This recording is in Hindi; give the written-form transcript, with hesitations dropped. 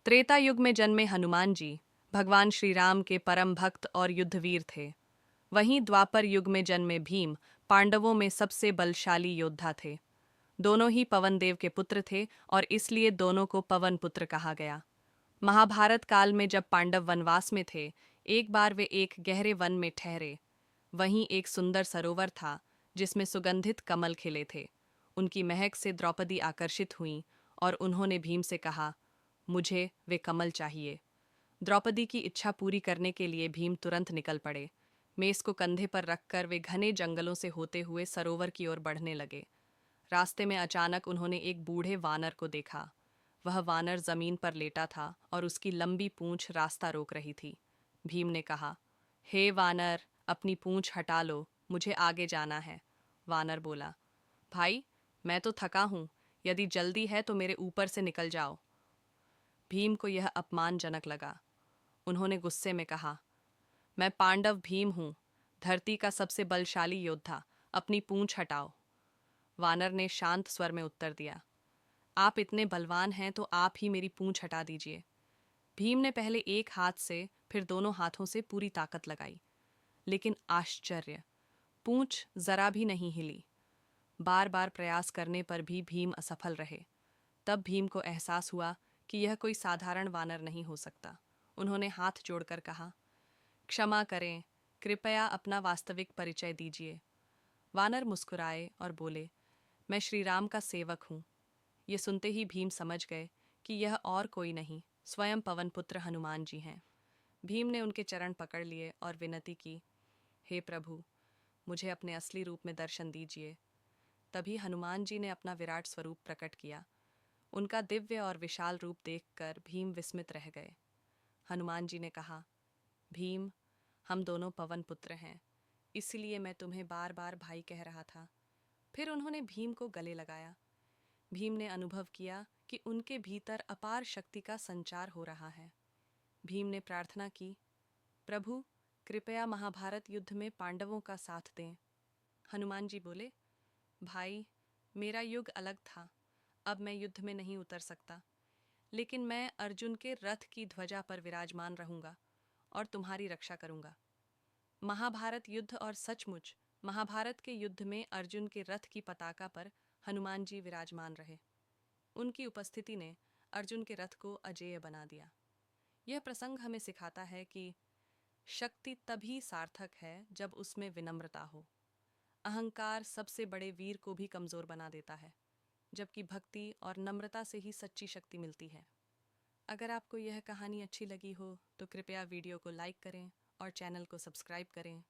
त्रेता युग में जन्मे हनुमान जी भगवान श्री राम के परम भक्त और युद्धवीर थे। वहीं द्वापर युग में जन्मे भीम पांडवों में सबसे बलशाली योद्धा थे। दोनों ही पवन देव के पुत्र थे और इसलिए दोनों को पवन पुत्र कहा गया। महाभारत काल में जब पांडव वनवास में थे, एक बार वे एक गहरे वन में ठहरे। वहीं एक सुंदर सरोवर था जिसमें सुगंधित कमल खिले थे। उनकी महक से द्रौपदी आकर्षित हुईं और उन्होंने भीम से कहा, मुझे वे कमल चाहिए। द्रौपदी की इच्छा पूरी करने के लिए भीम तुरंत निकल पड़े। मेष को कंधे पर रखकर वे घने जंगलों से होते हुए सरोवर की ओर बढ़ने लगे। रास्ते में अचानक उन्होंने एक बूढ़े वानर को देखा। वह वानर जमीन पर लेटा था और उसकी लंबी पूंछ रास्ता रोक रही थी। भीम ने कहा, हे वानर, अपनी पूंछ हटा लो, मुझे आगे जाना है। वानर बोला, भाई, मैं तो थका हूँ, यदि जल्दी है तो मेरे ऊपर से निकल जाओ। भीम को यह अपमानजनक लगा। उन्होंने गुस्से में कहा, मैं पांडव भीम हूँ, धरती का सबसे बलशाली योद्धा, अपनी पूंछ हटाओ। वानर ने शांत स्वर में उत्तर दिया, आप इतने बलवान हैं तो आप ही मेरी पूंछ हटा दीजिए। भीम ने पहले एक हाथ से फिर दोनों हाथों से पूरी ताकत लगाई, लेकिन आश्चर्य, पूंछ जरा भी नहीं हिली। बार बार प्रयास करने पर भी भीम असफल रहे। तब भीम को एहसास हुआ कि यह कोई साधारण वानर नहीं हो सकता। उन्होंने हाथ जोड़कर कहा, क्षमा करें, कृपया अपना वास्तविक परिचय दीजिए। वानर मुस्कुराए और बोले, मैं श्री राम का सेवक हूँ। ये सुनते ही भीम समझ गए कि यह और कोई नहीं, स्वयं पवन पुत्र हनुमान जी हैं। भीम ने उनके चरण पकड़ लिए और विनती की, हे प्रभु, मुझे अपने असली रूप में दर्शन दीजिए। तभी हनुमान जी ने अपना विराट स्वरूप प्रकट किया। उनका दिव्य और विशाल रूप देखकर भीम विस्मित रह गए। हनुमान जी ने कहा, भीम, हम दोनों पवन पुत्र हैं, इसलिए मैं तुम्हें बार बार भाई कह रहा था। फिर उन्होंने भीम को गले लगाया। भीम ने अनुभव किया कि उनके भीतर अपार शक्ति का संचार हो रहा है। भीम ने प्रार्थना की, प्रभु, कृपया महाभारत युद्ध में पांडवों का साथ दें। हनुमान जी बोले, भाई, मेरा युग अलग था, अब मैं युद्ध में नहीं उतर सकता, लेकिन मैं अर्जुन के रथ की ध्वजा पर विराजमान रहूंगा और तुम्हारी रक्षा करूंगा। महाभारत युद्ध और सचमुच महाभारत के युद्ध में अर्जुन के रथ की पताका पर हनुमान जी विराजमान रहे। उनकी उपस्थिति ने अर्जुन के रथ को अजेय बना दिया। यह प्रसंग हमें सिखाता है कि शक्ति तभी सार्थक है जब उसमें विनम्रता हो। अहंकार सबसे बड़े वीर को भी कमजोर बना देता है, जबकि भक्ति और नम्रता से ही सच्ची शक्ति मिलती है। अगर आपको यह कहानी अच्छी लगी हो तो कृपया वीडियो को लाइक करें और चैनल को सब्सक्राइब करें।